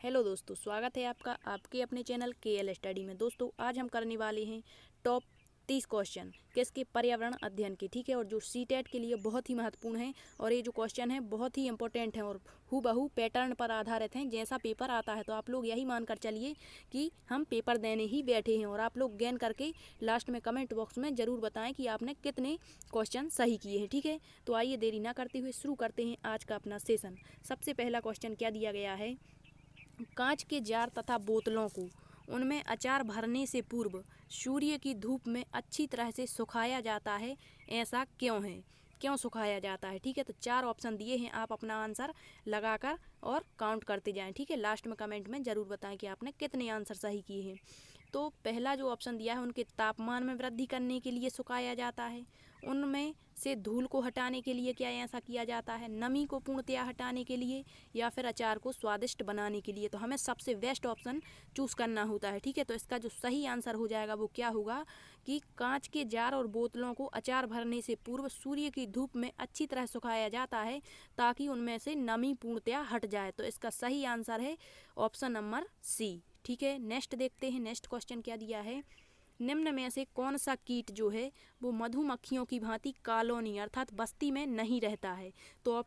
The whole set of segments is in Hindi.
हेलो दोस्तों, स्वागत है आपका आपके अपने चैनल KL स्टडी में। दोस्तों आज हम करने वाले हैं टॉप 30 क्वेश्चन किसके पर्यावरण अध्ययन के, ठीक है। और जो सीटेट के लिए बहुत ही महत्वपूर्ण है और ये जो क्वेश्चन है बहुत ही इंपॉर्टेंट है और हूबहू पैटर्न पर आधारित हैं। जैसा पेपर आता है तो आप लोग यही मानकर चलिए कि हम पेपर देने ही बैठे हैं। और आप लोग गैन करके लास्ट में कमेंट बॉक्स में ज़रूर बताएं कि आपने कितने क्वेश्चन सही किए हैं, ठीक है। तो आइए देरी ना करते हुए शुरू करते हैं आज का अपना सेशन। सबसे पहला क्वेश्चन क्या दिया गया है, कांच के जार तथा बोतलों को उनमें अचार भरने से पूर्व सूर्य की धूप में अच्छी तरह से सुखाया जाता है, ऐसा क्यों है, क्यों सुखाया जाता है, ठीक है। तो 4 ऑप्शन दिए हैं, आप अपना आंसर लगाकर और काउंट करते जाएं, ठीक है। लास्ट में कमेंट में ज़रूर बताएं कि आपने कितने आंसर सही किए हैं। तो पहला जो ऑप्शन दिया है, उनके तापमान में वृद्धि करने के लिए सुखाया जाता है, उनमें से धूल को हटाने के लिए क्या ऐसा किया जाता है, नमी को पूर्णतया हटाने के लिए, या फिर अचार को स्वादिष्ट बनाने के लिए। तो हमें सबसे बेस्ट ऑप्शन चूज़ करना होता है, ठीक है। तो इसका जो सही आंसर हो जाएगा वो क्या होगा कि कांच के जार और बोतलों को अचार भरने से पूर्व सूर्य की धूप में अच्छी तरह सुखाया जाता है ताकि उनमें से नमी पूर्णतया हट जाए। तो इसका सही आंसर है ऑप्शन नंबर सी, ठीक है। नेक्स्ट देखते हैं, नेक्स्ट क्वेश्चन क्या दिया है, निम्न में से कौन सा कीट जो है वो मधुमक्खियों की भांति कॉलोनी अर्थात बस्ती में नहीं रहता है। तो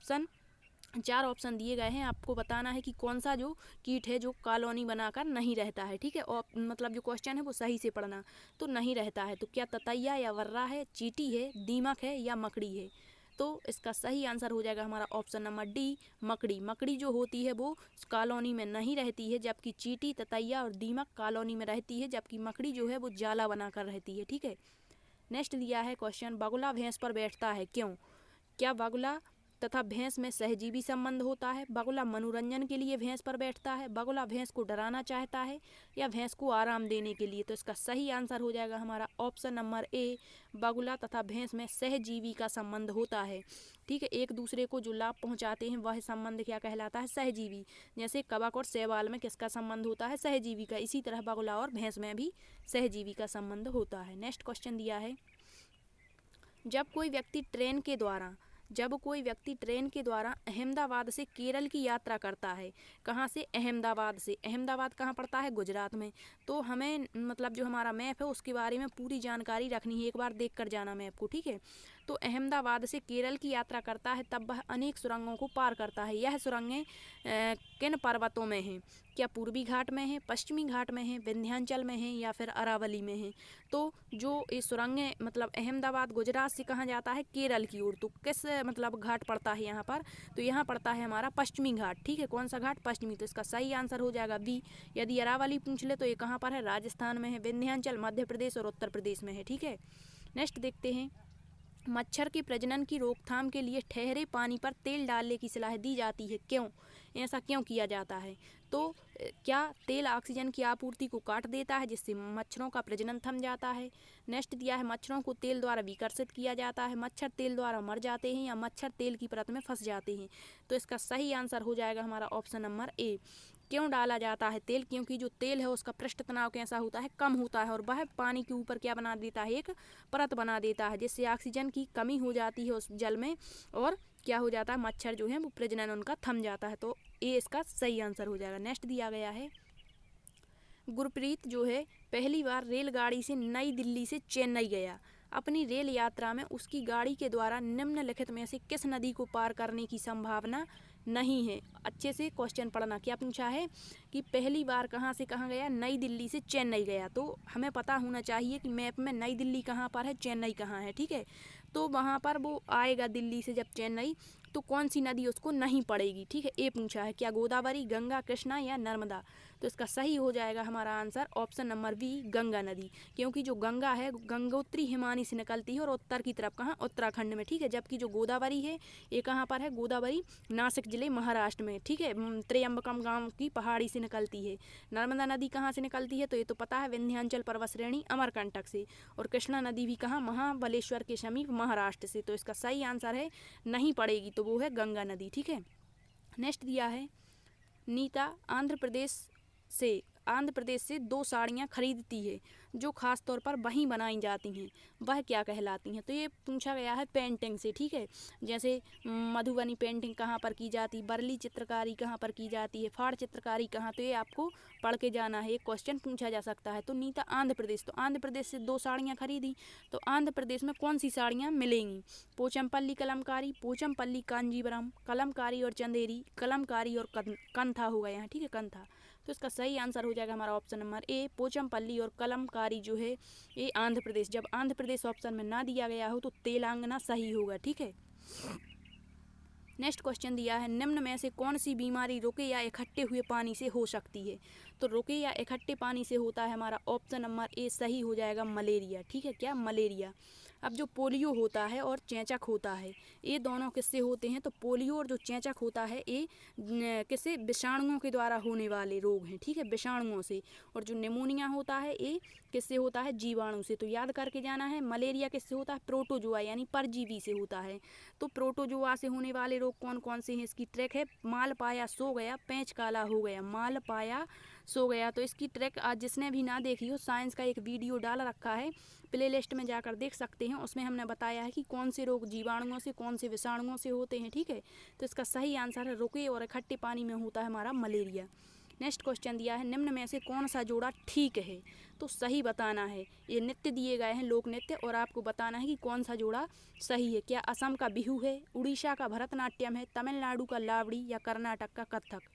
4 ऑप्शन दिए गए हैं, आपको बताना है कि कौन सा जो कीट है जो कॉलोनी बनाकर नहीं रहता है, ठीक है। और मतलब जो क्वेश्चन है वो सही से पढ़ना। तो नहीं रहता है तो क्या ततैया या वर्रा है, चींटी है, दीमक है या मकड़ी है। तो इसका सही आंसर हो जाएगा हमारा ऑप्शन नंबर डी, मकड़ी। मकड़ी जो होती है वो कॉलोनी में नहीं रहती है, जबकि चींटी, ततैया और दीमक कॉलोनी में रहती है, जबकि मकड़ी जो है वो जाला बनाकर रहती है, ठीक है। नेक्स्ट दिया है क्वेश्चन, बगुला भैंस पर बैठता है क्यों। क्या बगुला तथा भैंस में सहजीवी संबंध होता है, बगुला मनोरंजन के लिए भैंस पर बैठता है, बगुला भैंस को डराना चाहता है या भैंस को आराम देने के लिए। तो इसका सही आंसर हो जाएगा हमारा ऑप्शन नंबर ए, बगुला तथा भैंस में सहजीवी का संबंध होता है, ठीक है। एक दूसरे को जो लाभ पहुंचाते हैं वह संबंध क्या कहलाता है, सहजीवी। जैसे कवक और शैवाल में किसका संबंध होता है, सहजीवी का, इसी तरह बगुला और भैंस में भी सहजीवी का संबंध होता है। नेक्स्ट क्वेश्चन दिया है, जब कोई व्यक्ति ट्रेन के द्वारा अहमदाबाद से केरल की यात्रा करता है, कहाँ से, अहमदाबाद से। अहमदाबाद कहाँ पड़ता है, गुजरात में। तो हमें मतलब जो हमारा मैप है उसके बारे में पूरी जानकारी रखनी है, एक बार देख कर जाना मैप को, ठीक है। तो अहमदाबाद से केरल की यात्रा करता है तब वह अनेक सुरंगों को पार करता है। यह सुरंगें किन पर्वतों में हैं, क्या पूर्वी घाट में है, पश्चिमी घाट में है, विंध्याचल में है या फिर अरावली में है। तो जो ये सुरंगें मतलब अहमदाबाद गुजरात से कहाँ जाता है, केरल की ओर। तो किस मतलब घाट पड़ता है यहाँ पर, तो यहाँ पड़ता है हमारा पश्चिमी घाट, ठीक है। कौन सा घाट, पश्चिमी। तो इसका सही आंसर हो जाएगा बी। यदि अरावली पूछ ले तो ये कहाँ पर है, राजस्थान में है, विंध्याचल मध्य प्रदेश और उत्तर प्रदेश में है, ठीक है। नेक्स्ट देखते हैं, मच्छर के प्रजनन की रोकथाम के लिए ठहरे पानी पर तेल डालने की सलाह दी जाती है, क्यों, ऐसा क्यों किया जाता है। तो क्या तेल ऑक्सीजन की आपूर्ति को काट देता है जिससे मच्छरों का प्रजनन थम जाता है। नेक्स्ट दिया है, मच्छरों को तेल द्वारा विकर्षित किया जाता है, मच्छर तेल द्वारा मर जाते हैं या मच्छर तेल की परत में फंस जाते हैं। तो इसका सही आंसर हो जाएगा हमारा ऑप्शन नंबर ए। क्यों डाला जाता है तेल, क्योंकि जो तेल है उसका पृष्ठ तनाव कैसा होता है, कम होता है और वह पानी के ऊपर क्या बना देता है, एक परत बना देता है, जिससे ऑक्सीजन की कमी हो जाती है उस जल में और क्या हो जाता है, मच्छर जो है वो प्रजनन उनका थम जाता है। तो ये इसका सही आंसर हो जाएगा। नेक्स्ट दिया गया है, गुरप्रीत जो है पहली बार रेलगाड़ी से नई दिल्ली से चेन्नई गया। अपनी रेल यात्रा में उसकी गाड़ी के द्वारा निम्नलिखित में से किस नदी को पार करने की संभावना नहीं है। अच्छे से क्वेश्चन पढ़ना, क्या पूछा है कि पहली बार कहाँ से कहाँ गया, नई दिल्ली से चेन्नई गया। तो हमें पता होना चाहिए कि मैप में नई दिल्ली कहाँ पर है, चेन्नई कहाँ है, ठीक है। तो वहाँ पर वो आएगा दिल्ली से जब चेन्नई, तो कौन सी नदी उसको नहीं पड़ेगी, ठीक है। ए पूछा है, क्या गोदावरी, गंगा, कृष्णा या नर्मदा। तो इसका सही हो जाएगा हमारा answer option number B, Ganga नदी। क्योंकि जो गंगा है गंगोत्री हिमानी से निकलती है और उत्तर की तरफ कहाँ, उत्तराखंड में, ठीक है। जबकि जो गोदावरी है ये कहाँ पर है, गोदावरी नासिक जिले महाराष्ट्र में, ठीक है, त्र्यंबकम गांव की पहाड़ी से निकलती है। नर्मदा नदी कहाँ से निकलती है, तो ये तो पता है, विंध्याचल पर्वत श्रेणी अमरकंटक से। और कृष्णा नदी भी कहाँ, महाबलेश्वर के समीप महाराष्ट्र से। तो इसका सही आंसर है नहीं पड़ेगी तो वो है गंगा नदी, ठीक है। नेक्स्ट दिया है, नीता आंध्र प्रदेश से 2 साड़ियाँ खरीदती है जो खास तौर पर वहीं बनाई जाती हैं वह क्या कहलाती हैं। तो ये पूछा गया है पेंटिंग से, ठीक है। जैसे मधुबनी पेंटिंग कहाँ पर की जाती, बरली चित्रकारी कहाँ पर की जाती है, फाड़ चित्रकारी कहाँ, तो ये आपको पढ़ के जाना है, एक क्वेश्चन पूछा जा सकता है। तो नीता आंध्र प्रदेश, तो आंध्र प्रदेश से 2 साड़ियाँ खरीदी, तो आंध्र प्रदेश में कौन सी साड़ियाँ मिलेंगी, पोचमपल्ली कलमकारी, पोचमपल्ली कांजीवरम, कलमकारी और चंदेरी, कलमकारी और कंथा हो गया है, ठीक है, कंथा। तो इसका सही आंसर हो जाएगा हमारा ऑप्शन नंबर ए, पोचमपल्ली और कलमकारी जो है ये आंध्र प्रदेश। जब आंध्र प्रदेश ऑप्शन में ना दिया गया हो तो तेलंगाना सही होगा, ठीक है। नेक्स्ट क्वेश्चन दिया है, निम्न में से कौन सी बीमारी रुके या इकट्ठे हुए पानी से हो सकती है। तो रुके या इकट्ठे पानी से होता है हमारा ऑप्शन नंबर ए सही हो जाएगा मलेरिया, ठीक है, क्या, मलेरिया। अब जो पोलियो होता है और चेचक होता है ये दोनों किससे होते हैं, तो पोलियो और जो चेचक होता है ये किससे, विषाणुओं के द्वारा होने वाले रोग हैं, ठीक है, विषाणुओं से। और जो निमोनिया होता है ये किससे होता है, जीवाणु से। तो याद करके जाना है, मलेरिया किससे होता है, प्रोटोजोआ यानी परजीवी से होता है। तो प्रोटोजोआ से होने वाले रोग कौन कौन से हैं, इसकी ट्रैक है, माल पाया सो गया, पेंच काला हो गया, माल पाया सो गया। तो इसकी ट्रैक आज जिसने भी ना देखी हो, साइंस का एक वीडियो डाल रखा है, प्ले लिस्ट में जाकर देख सकते हैं, उसमें हमने बताया है कि कौन से रोग जीवाणुओं से, कौन से विषाणुओं से होते हैं, ठीक है। तो इसका सही आंसर है रुके और इकट्ठे पानी में होता है हमारा मलेरिया। नेक्स्ट क्वेश्चन दिया है, निम्न में से कौन सा जोड़ा ठीक है, तो सही बताना है। ये नृत्य दिए गए हैं, लोक नृत्य, और आपको बताना है कि कौन सा जोड़ा सही है। क्या असम का बिहू है, उड़ीसा का भरतनाट्यम है, तमिलनाडु का लावड़ी या कर्नाटक का कथक।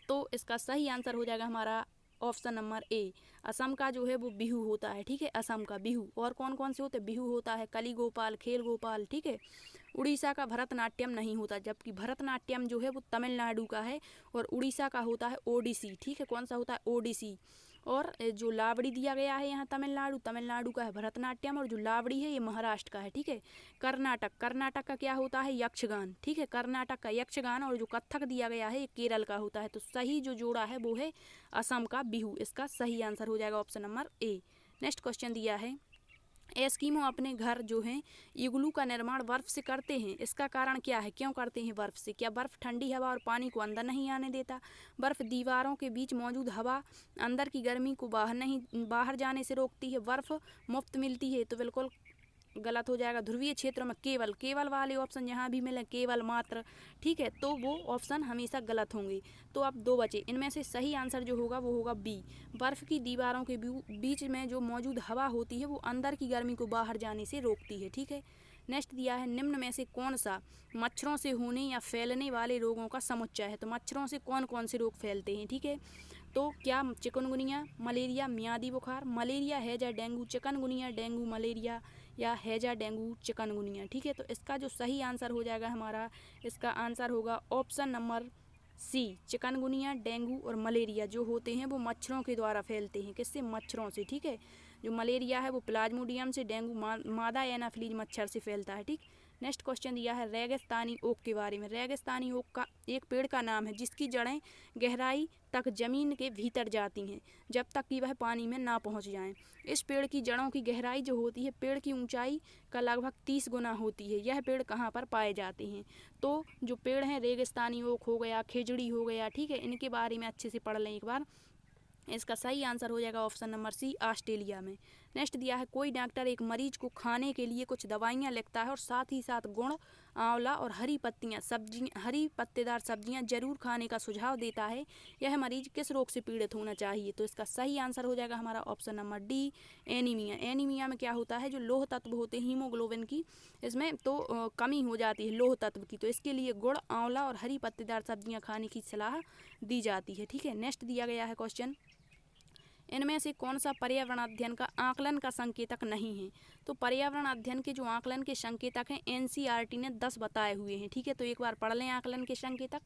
तो इसका सही आंसर हो जाएगा हमारा ऑप्शन नंबर ए, असम का जो है वो बिहू होता है, ठीक है, असम का बिहू। और कौन कौन से होते हैं, बिहू होता है, कली गोपाल, खेल गोपाल, ठीक है। उड़ीसा का भरतनाट्यम नहीं होता, जबकि भरतनाट्यम जो है वो तमिलनाडु का है, और उड़ीसा का होता है ओडिसी, ठीक है, कौन सा होता है, ओडिसी। और जो लावड़ी दिया गया है यहाँ तमिलनाडु का है भरतनाट्यम, और जो लावड़ी है ये महाराष्ट्र का है, ठीक है। कर्नाटक का क्या होता है, यक्षगान, ठीक है, कर्नाटक का यक्षगान। और जो कथक दिया गया है ये केरल का होता है। तो सही जो जोड़ा है वो है असम का बिहू, इसका सही आंसर हो जाएगा option number A. Next question दिया है, एस्किमो अपने घर जो है इग्लू का निर्माण बर्फ से करते हैं, इसका कारण क्या है, क्यों करते हैं बर्फ से। क्या बर्फ ठंडी हवा और पानी को अंदर नहीं आने देता, बर्फ दीवारों के बीच मौजूद हवा अंदर की गर्मी को बाहर जाने से रोकती है, बर्फ मुफ्त मिलती है। तो बिल्कुल गलत हो जाएगा, ध्रुवीय क्षेत्रों में केवल वाले ऑप्शन जहाँ भी मिले, केवल, मात्र, ठीक है, तो वो ऑप्शन हमेशा गलत होंगे। तो अब 2 बचे, इनमें से सही आंसर जो होगा वो होगा बी, बर्फ की दीवारों के बीच में जो मौजूद हवा होती है वो अंदर की गर्मी को बाहर जाने से रोकती है, ठीक है। नेक्स्ट दिया है, निम्न में से कौन सा मच्छरों से होने या फैलने वाले रोगों का समुच्चय है। तो मच्छरों से कौन कौन से रोग फैलते हैं, ठीक है। तो क्या चिकनगुनिया, मलेरिया, मियादी बुखार, मलेरिया, हैजा, डेंगू, चिकनगुनिया, डेंगू, मलेरिया, या हैजा, डेंगू, चिकनगुनिया, ठीक है। तो इसका जो सही आंसर हो जाएगा हमारा, इसका आंसर होगा option number C, chikungunya, dengue और मलेरिया जो होते हैं वो मच्छरों के द्वारा फैलते हैं, किससे, मच्छरों से, ठीक है। जो मलेरिया है वो प्लाज्मोडियम से, डेंगू मादा एनाफिलीज मच्छर से फैलता है, ठीक। नेक्स्ट क्वेश्चन दिया है रेगिस्तानी ओक के बारे में। रेगिस्तानी ओक का एक पेड़ का नाम है जिसकी जड़ें गहराई तक जमीन के भीतर जाती हैं जब तक कि वह पानी में ना पहुंच जाएं। इस पेड़ की जड़ों की गहराई जो होती है पेड़ की ऊंचाई का लगभग 30 गुना होती है। यह पेड़ कहाँ पर पाए जाते हैं, तो जो पेड़ हैं रेगिस्तानी ओक हो गया, खेजड़ी हो गया, ठीक है, इनके बारे में अच्छे से पढ़ लें एक बार। इसका सही आंसर हो जाएगा ऑप्शन नंबर सी, ऑस्ट्रेलिया में। नेक्स्ट दिया है, कोई डॉक्टर एक मरीज को खाने के लिए कुछ दवाइयाँ लिखता है और साथ ही साथ गुड़, आंवला और हरी पत्तेदार सब्जियाँ जरूर खाने का सुझाव देता है। यह मरीज किस रोग से पीड़ित होना चाहिए। तो इसका सही आंसर हो जाएगा हमारा option number D, anaemia. Anaemia में क्या होता है, जो लोह तत्व होते हैं हीमोग्लोबिन की, इसमें तो कमी हो जाती है लोह तत्व की, तो इसके लिए गुड़, आंवला और हरी पत्तेदार सब्जियाँ खाने की सलाह दी जाती है, ठीक है। नेक्स्ट दिया गया है क्वेश्चन, इनमें से कौन सा पर्यावरण अध्ययन का आकलन का संकेतक नहीं है। तो पर्यावरण अध्ययन के जो आकलन के संकेतक हैं एनसीईआरटी ने 10 बताए हुए हैं, ठीक है। तो एक बार पढ़ लें, आकलन के संकेतक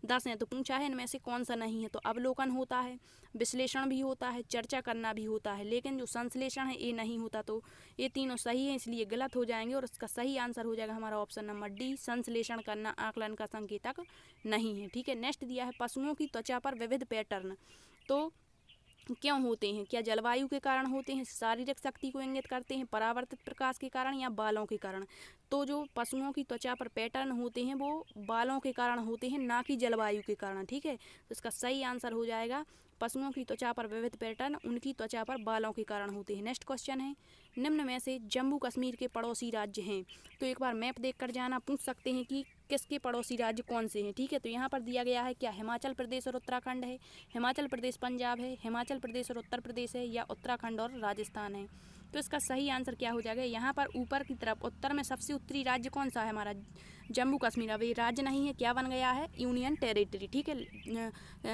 10 हैं। तो पूछा है इनमें से कौन सा नहीं है, तो अवलोकन होता है, विश्लेषण भी होता है, चर्चा करना भी होता है, लेकिन जो संश्लेषण है ये नहीं होता। तो ये तीनों सही है, इसलिए गलत हो जाएंगे और इसका सही आंसर हो जाएगा हमारा ऑप्शन नंबर डी, संश्लेषण करना आकलन का संकेतक नहीं है, ठीक है। नेक्स्ट दिया है, पशुओं की त्वचा पर विविध पैटर्न। तो क्यों होते हैं? क्या जलवायु के कारण होते हैं, शारीरिक शक्ति को इंगित करते हैं, परावर्तित प्रकाश के कारण या बालों के कारण? तो जो पशुओं की त्वचा पर पैटर्न होते हैं वो बालों के कारण होते हैं, ना कि जलवायु के कारण। ठीक है, तो इसका सही आंसर हो जाएगा पशुओं की त्वचा पर विविध पैटर्न उनकी त्वचा पर बालों के कारण होते हैं। नेक्स्ट क्वेश्चन है, निम्न में से जम्मू कश्मीर के पड़ोसी राज्य हैं। तो एक बार मैप देख कर जाना, पूछ सकते हैं कि किसके पड़ोसी राज्य कौन से हैं। ठीक है, तो यहाँ पर दिया गया है क्या हिमाचल प्रदेश और उत्तराखंड है, हिमाचल प्रदेश पंजाब है, हिमाचल प्रदेश और उत्तर प्रदेश है, या उत्तराखंड और राजस्थान है। तो इसका सही आंसर क्या हो जाएगा, यहाँ पर ऊपर की तरफ उत्तर में सबसे उत्तरी राज्य कौन सा है हमारा, जम्मू कश्मीर। अब ये राज्य नहीं है, क्या बन गया है, यूनियन टेरिटरी। ठीक है,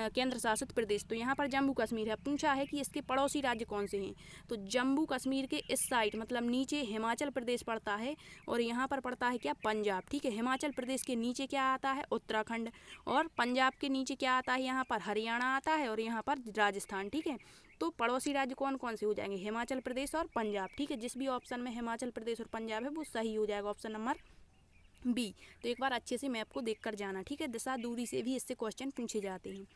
केंद्र शासित प्रदेश। तो यहाँ पर जम्मू कश्मीर है। पूछा है कि इसके पड़ोसी राज्य कौन से हैं, तो जम्मू कश्मीर के इस साइड मतलब नीचे हिमाचल प्रदेश पड़ता है और यहाँ पर पड़ता है क्या, पंजाब। ठीक है, हिमाचल प्रदेश के नीचे क्या आता है, उत्तराखंड, और पंजाब के नीचे क्या आता है, यहाँ पर हरियाणा आता है और यहाँ पर राजस्थान। ठीक है, तो पड़ोसी राज्य कौन कौन से हो जाएंगे, हिमाचल प्रदेश और पंजाब। ठीक है, जिस भी ऑप्शन में हिमाचल प्रदेश और पंजाब है वो सही हो जाएगा, ऑप्शन नंबर बी। तो एक बार अच्छे से मैप को देख कर जाना। ठीक है, दिशा दूरी से भी इससे क्वेश्चन पूछे जाते हैं।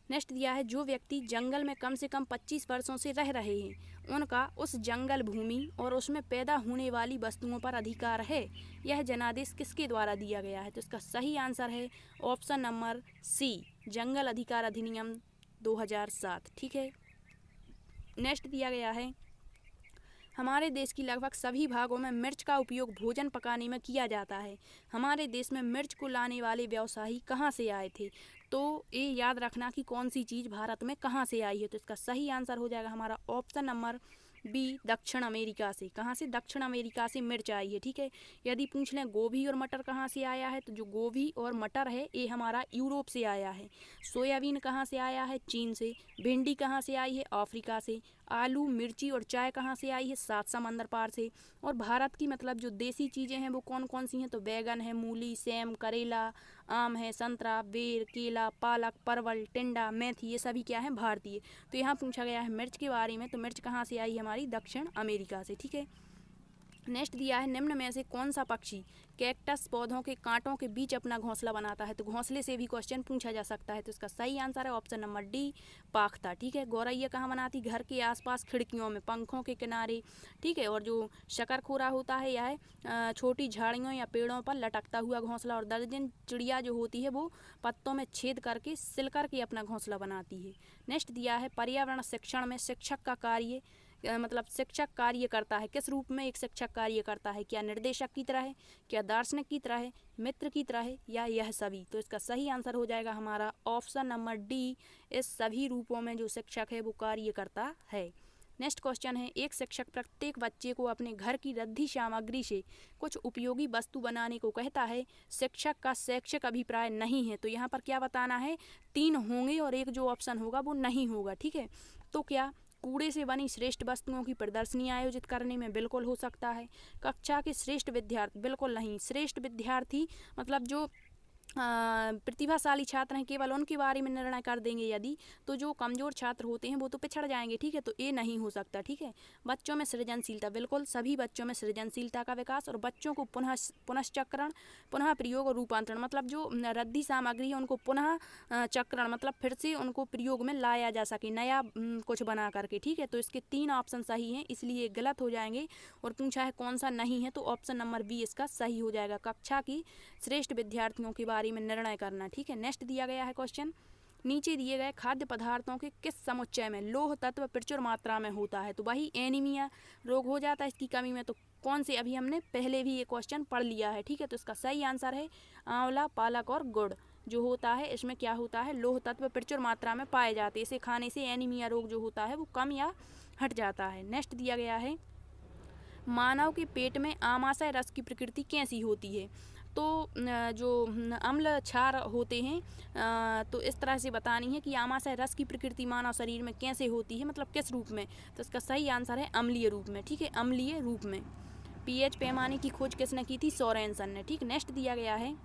नेक्स्ट दिया है, जो व्यक्ति जंगल में कम से कम 25 वर्षों से रह रहे हैं उनका उस जंगल भूमि और उसमें पैदा होने वाली वस्तुओं पर अधिकार है। यह जनादेश किसके द्वारा दिया गया है? तो इसका सही आंसर है ऑप्शन नंबर सी, जंगल अधिकार अधिनियम 2007। ठीक है, नेक्स्ट दिया गया है, हमारे देश की लगभग सभी भागों में मिर्च का उपयोग भोजन पकाने में किया जाता है। हमारे देश में मिर्च को लाने वाले व्यवसायी कहाँ से आए थे? तो ये याद रखना कि कौन सी चीज़ भारत में कहाँ से आई है। तो इसका सही आंसर हो जाएगा हमारा ऑप्शन नंबर बी, दक्षिण अमेरिका से। कहाँ से? दक्षिण अमेरिका से मिर्च आई है। ठीक है, यदि पूछ लें गोभी और मटर कहाँ से आया है, तो जो गोभी और मटर है ये हमारा यूरोप से आया है। सोयाबीन कहाँ से आया है? चीन से। भिंडी कहाँ से आई है? अफ्रीका से। आलू, मिर्ची और चाय कहाँ से आई है? 7 समंदर पार से। और भारत की मतलब जो देसी चीज़ें हैं वो कौन कौन सी हैं? तो बैगन है, मूली, सेम, करेला, आम है, संतरा, बेर, केला, पालक, परवल, टिंडा, मेथी, ये सभी क्या है, भारतीय। तो यहाँ पूछा गया है मिर्च के बारे में, तो मिर्च कहाँ से आई, हमारी दक्षिण अमेरिका से। ठीक है, नेक्स्ट दिया है, निम्न में से कौन सा पक्षी कैक्टस पौधों के कांटों के बीच अपना घोंसला बनाता है? तो घोंसले से भी क्वेश्चन पूछा जा सकता है। तो इसका सही आंसर है ऑप्शन नंबर डी, पाख्ता। ठीक है, गौरैया कहाँ बनाती? घर के आसपास, खिड़कियों में, पंखों के किनारे। ठीक है, और जो शकरखोरा होता है यह छोटी झाड़ियों या पेड़ों पर लटकता हुआ घोंसला, और दर्जन चिड़िया जो होती है वो पत्तों में छेद करके सिल करके अपना घोंसला बनाती है। नेक्स्ट दिया है, पर्यावरण शिक्षण में शिक्षक का कार्य मतलब शिक्षक कार्य करता है किस रूप में? एक शिक्षक कार्य करता है, क्या निर्देशक की तरह है, क्या दार्शनिक की तरह है, मित्र की तरह है, या यह सभी? तो इसका सही आंसर हो जाएगा हमारा ऑप्शन नंबर डी, इस सभी रूपों में जो शिक्षक है वो कार्य करता है। नेक्स्ट क्वेश्चन है, एक शिक्षक प्रत्येक बच्चे को अपने घर की रद्दी सामग्री से कुछ उपयोगी वस्तु बनाने को कहता है। शिक्षक का शैक्षिक अभिप्राय नहीं है। तो यहाँ पर क्या बताना है? 3 होंगे और एक जो ऑप्शन होगा वो नहीं होगा। ठीक है, तो क्या कूड़े से बनी श्रेष्ठ वस्तुओं की प्रदर्शनी आयोजित करने में? बिल्कुल हो सकता है। कक्षा के श्रेष्ठ विद्यार्थी? बिल्कुल नहीं। श्रेष्ठ विद्यार्थी मतलब जो प्रतिभाशाली छात्र हैं केवल उनके बारे में निर्णय कर देंगे यदि, तो जो कमज़ोर छात्र होते हैं वो तो पिछड़ जाएंगे। ठीक है, तो ये नहीं हो सकता। ठीक है, बच्चों में सृजनशीलता? बिल्कुल, सभी बच्चों में सृजनशीलता का विकास, और बच्चों को पुनश्चक्रण, पुनः प्रयोग और रूपांतरण, मतलब जो रद्दी सामग्री है उनको पुनः चक्रण मतलब फिर से उनको प्रयोग में लाया जा सके, नया कुछ बना करके। ठीक है, तो इसके 3 ऑप्शन सही हैं, इसलिए गलत हो जाएंगे। और पूछा है कौन सा नहीं है, तो ऑप्शन नंबर बी इसका सही हो जाएगा, कक्षा की श्रेष्ठ विद्यार्थियों के बारे में निर्णय करना। ठीक है, नेक्स्ट दिया गया है क्वेश्चन, नीचे दिए गए खाद्य पदार्थों के किस समुच्चय में लौह तत्व प्रचुर मात्रा में होता है? तो वही एनीमिया रोग हो जाता है इसकी कमी में। तो कौन से? अभी हमने पहले भी ये क्वेश्चन पढ़ लिया है। ठीक है, तो इसका सही आंसर है आंवला, पालक और गुड़ जो होता है इसमें क्या होता है, लौह तत्व प्रचुर मात्रा में पाए जाते हैं। इसे खाने से एनीमिया रोग जो होता है वो कम या हट जाता है। नेक्स्ट दिया गया है, मानव के पेट में आमाशय रस की प्रकृति कैसी होती है? तो जो अम्ल क्षार होते हैं तो इस तरह से बतानी है कि आमाशय रस की प्रकृति मानव शरीर में कैसे होती है, मतलब किस रूप में? तो इसका सही आंसर है अम्लीय रूप में। ठीक है, अम्लीय रूप में। पीएच पैमाने की खोज किसने की थी? सोरेनसन ने। ठीक, नेक्स्ट दिया गया है,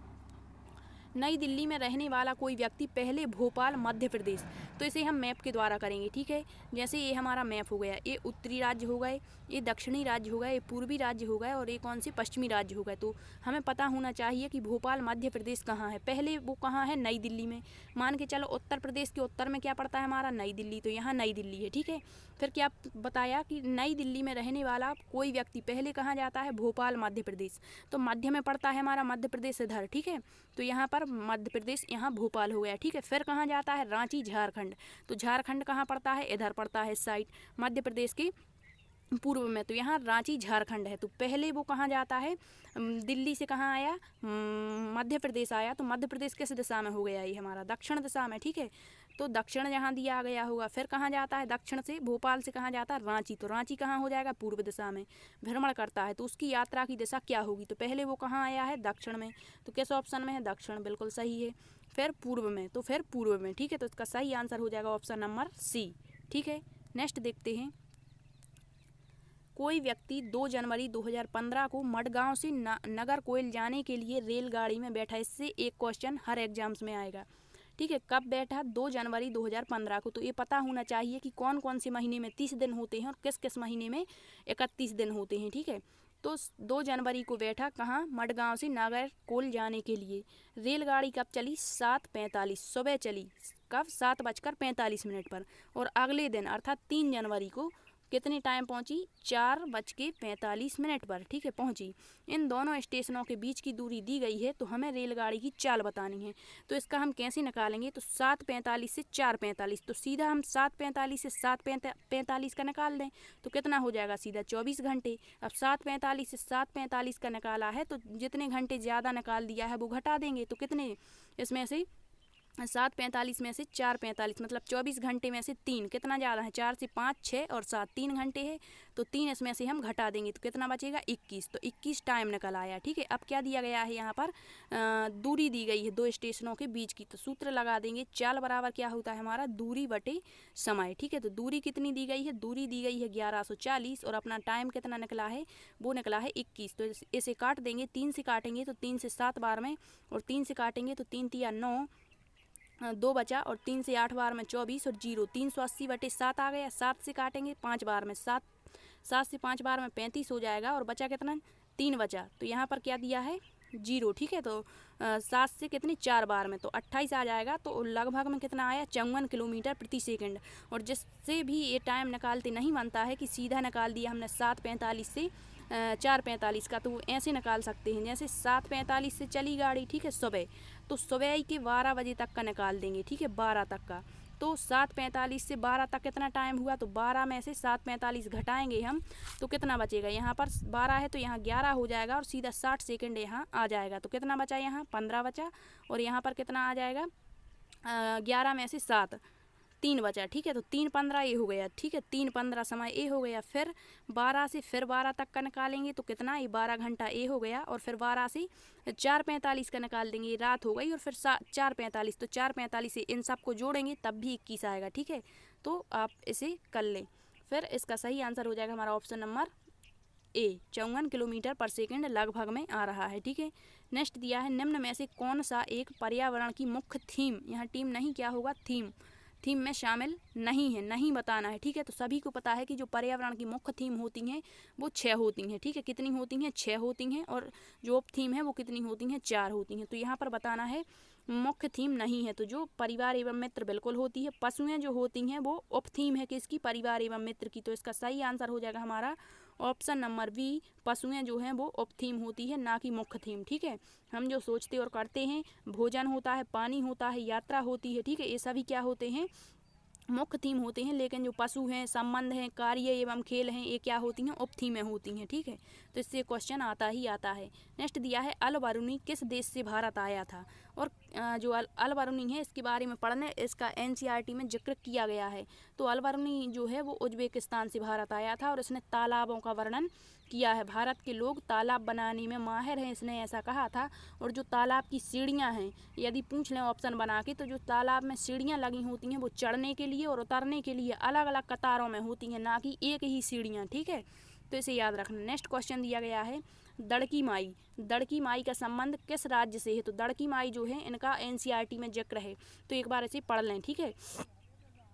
नई दिल्ली में रहने वाला कोई व्यक्ति पहले भोपाल मध्य प्रदेश। तो इसे हम मैप के द्वारा करेंगे, ठीक है। जैसे ये हमारा मैप हो गया, ये उत्तरी राज्य हो गए, ये दक्षिणी राज्य हो गए, ये पूर्वी राज्य हो गए और ये कौन से पश्चिमी राज्य हो गए। तो हमें पता होना चाहिए कि भोपाल मध्य प्रदेश कहाँ है। पहले वो कहाँ है, नई दिल्ली में। मान के चलो उत्तर प्रदेश के उत्तर में क्या पड़ता है हमारा, नई दिल्ली, तो यहाँ नई दिल्ली है, ठीक है। फिर क्या बताया कि नई दिल्ली में रहने वाला कोई व्यक्ति पहले कहाँ जाता है, भोपाल मध्य प्रदेश। तो मध्य में पड़ता है हमारा मध्य प्रदेश इधर, ठीक है। तो यहाँ पर मध्य प्रदेश, यहाँ भोपाल हो गया, ठीक है। फिर कहाँ जाता है, रांची झारखंड। तो झारखंड कहाँ पड़ता है, इधर पड़ता है इस साइड मध्य प्रदेश के पूर्व में। तो यहाँ रांची झारखंड है। तो पहले वो कहाँ जाता है, दिल्ली से कहाँ आया, मध्य प्रदेश आया। तो मध्य प्रदेश किस दिशा में हो गया, ये हमारा दक्षिण दिशा में, ठीक है। तो दक्षिण यहाँ दिया गया होगा। फिर कहाँ जाता है, दक्षिण से भोपाल से कहाँ जाता है, रांची। तो रांची कहाँ हो जाएगा, पूर्व दिशा में भ्रमण करता है। तो उसकी यात्रा की दिशा क्या होगी, तो पहले वो कहाँ आया है, दक्षिण में। तो किस ऑप्शन में है, दक्षिण, बिल्कुल सही है। फिर पूर्व में, तो फिर पूर्व में, ठीक है। तो इसका सही आंसर हो जाएगा ऑप्शन नंबर सी, ठीक है। नेक्स्ट देखते हैं। कोई व्यक्ति 2 जनवरी 2015 को मडगांव से नागरकोइल जाने के लिए रेलगाड़ी में बैठा। इससे एक क्वेश्चन हर एग्जाम्स में आएगा, ठीक है। कब बैठा, 2 जनवरी 2015 को। तो ये पता होना चाहिए कि कौन कौन से महीने में 30 दिन होते हैं और किस किस महीने में 31 दिन होते हैं, ठीक है। तो 2 जनवरी को बैठा कहाँ, मडगांव से नागरकोइल जाने के लिए। रेलगाड़ी कब चली, 7:45 सुबह चली। कब, 7:45 पर। और अगले दिन अर्थात 3 जनवरी को कितने टाइम पहुंची, 4:45 पर, ठीक है, पहुंची। इन दोनों स्टेशनों के बीच की दूरी दी गई है। तो हमें रेलगाड़ी की चाल बतानी है। तो इसका हम कैसे निकालेंगे, तो 7:45 से 4:45। तो सीधा हम 7:45 से 7:45 का निकाल दें तो कितना हो जाएगा, सीधा 24 घंटे। अब 7:45 से 7:45 का निकाला है तो जितने घंटे ज़्यादा निकाल दिया है वो घटा देंगे। तो कितने, इसमें से 7:45 में से 4:45 मतलब 24 घंटे में से 3 कितना ज़्यादा है, 4 से 5 6 और 7 3 घंटे है। तो 3 इसमें से हम घटा देंगे तो कितना बचेगा, 21। तो 21 टाइम निकल आया, ठीक है। अब क्या दिया गया है यहाँ पर, दूरी दी गई है 2 स्टेशनों के बीच की। तो सूत्र लगा देंगे, चाल बराबर क्या होता है हमारा, दूरी बटे समय, ठीक है। तो दूरी कितनी दी गई है, दूरी दी गई है 1140 और अपना टाइम कितना निकला है, वो निकला है 21। तो इसे काट देंगे, 3 से काटेंगे तो 3 से 7 बार में, और 3 से काटेंगे तो 3 तिया 9, 2 बचा, और 3 से 8 बार में 24 और 0, 380/7 आ गया। 7 से काटेंगे 5 बार में 7, 7 से 5 बार में 35 हो जाएगा और बचा कितना, 3 बचा। तो यहाँ पर क्या दिया है, 0, ठीक है। तो 7 से कितनी 4 बार में तो 28 आ जाएगा। तो लगभग में कितना आया, 54 किलोमीटर प्रति सेकंड। और जिससे भी ये टाइम निकालते नहीं बनता है कि सीधा निकाल दिया हमने 7:45 से 4:45 का, तो ऐसे निकाल सकते हैं जैसे 7:45 से चली गाड़ी, ठीक है, सुबह। तो सुबह के 12 बजे तक का निकाल देंगे, ठीक है, 12 तक का। तो 7:45 से 12 तक कितना टाइम हुआ, तो 12 में से 7:45 घटाएंगे हम तो कितना बचेगा, यहाँ पर 12 है तो यहाँ 11 हो जाएगा और सीधा 60 सेकंड यहाँ आ जाएगा। तो कितना बचा, यहाँ 15 बचा और यहाँ पर कितना आ जाएगा, 11 में से 7, 3 बचा, ठीक है। तो 3:15 ये हो गया, ठीक है, 3:15 समय ए हो गया। फिर 12 से फिर 12 तक का निकालेंगे तो कितना, ये 12 घंटा ए हो गया। और फिर 12 से 4:45 का निकाल देंगे, रात हो गई। और फिर 4:45, तो 4:45 से इन सब को जोड़ेंगे तब भी 21 आएगा, ठीक है। तो आप इसे कर लें। फिर इसका सही आंसर हो जाएगा हमारा ऑप्शन नंबर ए, 54 किलोमीटर पर सेकंड लगभग में आ रहा है, ठीक है। नेक्स्ट दिया है, निम्न में से कौन सा एक पर्यावरण की मुख्य थीम, यहाँ टीम नहीं क्या होगा, थीम में शामिल नहीं है, नहीं बताना है, ठीक है। तो सभी को पता है कि जो पर्यावरण की मुख्य थीम होती हैं वो 6 होती हैं, ठीक है। कितनी होती हैं, 6 होती हैं। और जो उप थीम है वो कितनी होती हैं, 4 होती हैं। तो यहाँ पर बताना है मुख्य थीम नहीं है, तो जो परिवार एवं मित्र बिल्कुल होती है। पशुएं जो होती हैं वो उप थीम है किसकी, परिवार एवं मित्र की। तो इसका सही आंसर हो जाएगा हमारा ऑप्शन नंबर बी, पशुएं जो हैं वो उप थीम होती है, ना कि मुख्य थीम, ठीक है। हम जो सोचते और करते हैं, भोजन होता है, पानी होता है, यात्रा होती है, ठीक है, ये सभी क्या होते हैं, मुख्य थीम होते हैं। लेकिन जो पशु हैं, संबंध हैं, कार्य एवं खेल हैं, ये क्या होती हैं, उप थीमें होती हैं, ठीक है। तो इससे क्वेश्चन आता ही आता है। नेक्स्ट दिया है, अल बरूनी किस देश से भारत आया था। और जो अल बरूनी है इसके बारे में पढ़ने, इसका एनसीईआरटी में जिक्र किया गया है। तो अल बरूनी जो है वो उज्बेकिस्तान से भारत आया था और इसने तालाबों का वर्णन किया है। भारत के लोग तालाब बनाने में माहिर हैं, इसने ऐसा कहा था। और जो तालाब की सीढ़ियाँ हैं, यदि पूछ लें ऑप्शन बना के, तो जो तालाब में सीढ़ियाँ लगी होती हैं वो चढ़ने के लिए और उतरने के लिए अलग अलग कतारों में होती हैं, ना कि एक ही सीढ़ियाँ, ठीक है। तो इसे याद रखना। नेक्स्ट क्वेश्चन दिया गया है, दड़की माई, दड़की माई का संबंध किस राज्य से है? तो दड़की माई जो है इनका एनसीईआरटी में जिक्र है, तो एक बार इसे पढ़ लें, ठीक है।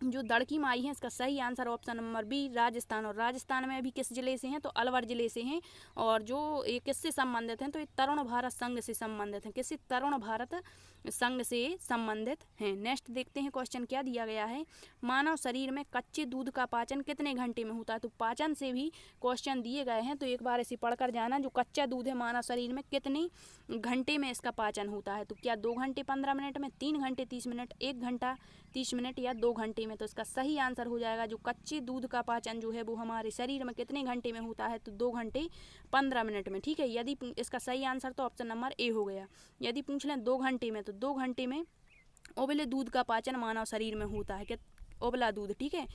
जो दड़की माई है इसका सही answer option number B Rajasthan, और राजस्थान में भी किस जिले से हैं? तो अलवर जिले से हैं। और जो ये किससे संबंधित हैं? तो ये तरुण भारत संघ से संबंधित हैं। किससे? तरुण भारत संघ से संबंधित हैं। नेक्स्ट देखते हैं क्वेश्चन क्या दिया गया है। मानव शरीर में कच्चे दूध का पाचन कितने घंटे में होता है? तो पाचन से भी क्वेश्चन दिए गए हैं, तो एक बार इसे पढ़कर जाना। जो कच्चा दूध है मानव शरीर में कितने घंटे में इसका पाचन होता है? तो क्या 2 घंटे 15 मिनट में, 3 घंटे 30 मिनट, 1 घंटा 30 मिनट या 2 घंटे में? तो इसका सही आंसर हो जाएगा जो कच्चे दूध का पाचन जो है वो हमारे शरीर में कितने घंटे में होता है? तो 2 घंटे 15 मिनट में, ठीक है। यदि इसका सही आंसर तो ऑप्शन नंबर ए हो गया। यदि पूछ लें 2 घंटे में, तो 2 घंटे में उबले दूध का पाचन मानव शरीर में होता है। उबला दूध, ठीक है।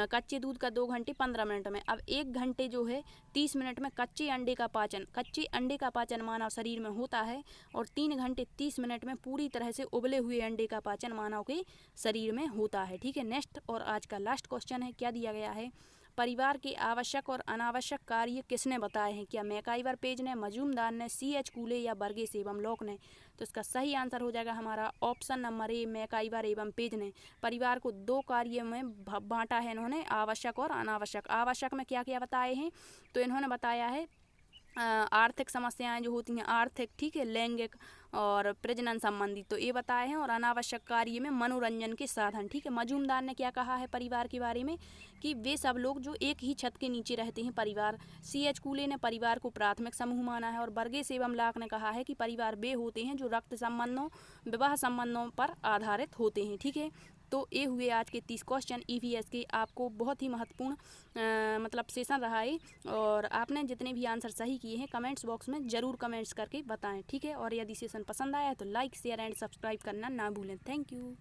कच्चे दूध का 2 घंटे 15 मिनट में। अब 1 घंटे जो है 30 मिनट में कच्चे अंडे का पाचन, कच्चे अंडे का पाचन मानव शरीर में होता है। और 3 घंटे 30 मिनट में पूरी तरह से उबले हुए अंडे का पाचन मानव के शरीर में होता है, ठीक है। नेक्स्ट और आज का लास्ट क्वेश्चन है, क्या दिया गया है। परिवार के आवश्यक और अनावश्यक कार्य किसने बताए हैं? क्या मैकाइवर पेज ने, मजूमदार ने, C.H. कूले या बर्गेस एवं लॉक ने? तो इसका सही आंसर हो जाएगा हमारा ऑप्शन नंबर ए मैकाइवर एवं पेज ने। परिवार को 2 कार्य में बांटा है इन्होंने, आवश्यक और अनावश्यक। आवश्यक में क्या क्या बताए हैं? तो इन्होंने बताया है आर्थिक समस्याएं जो होती हैं, आर्थिक, ठीक है, लैंगिक और प्रजनन संबंधी, तो ये बताए हैं। और अनावश्यक कार्य में मनोरंजन के साधन, ठीक है। मजूमदार ने क्या कहा है परिवार के बारे में? कि वे सब लोग जो एक ही छत के नीचे रहते हैं, परिवार। C.H. कूले ने परिवार को प्राथमिक समूह माना है। और बर्गेस एवं लॉक ने कहा है कि परिवार वे होते हैं जो रक्त संबंधों, विवाह संबंधों पर आधारित होते हैं, ठीक है। तो ये हुए आज के 30 क्वेश्चन EVS के। आपको बहुत ही महत्वपूर्ण मतलब सेशन रहा है। और आपने जितने भी आंसर सही किए हैं कमेंट्स बॉक्स में ज़रूर कमेंट्स करके बताएं, ठीक है। और यदि सेशन पसंद आया है तो लाइक, शेयर एंड सब्सक्राइब करना ना भूलें। Thank you.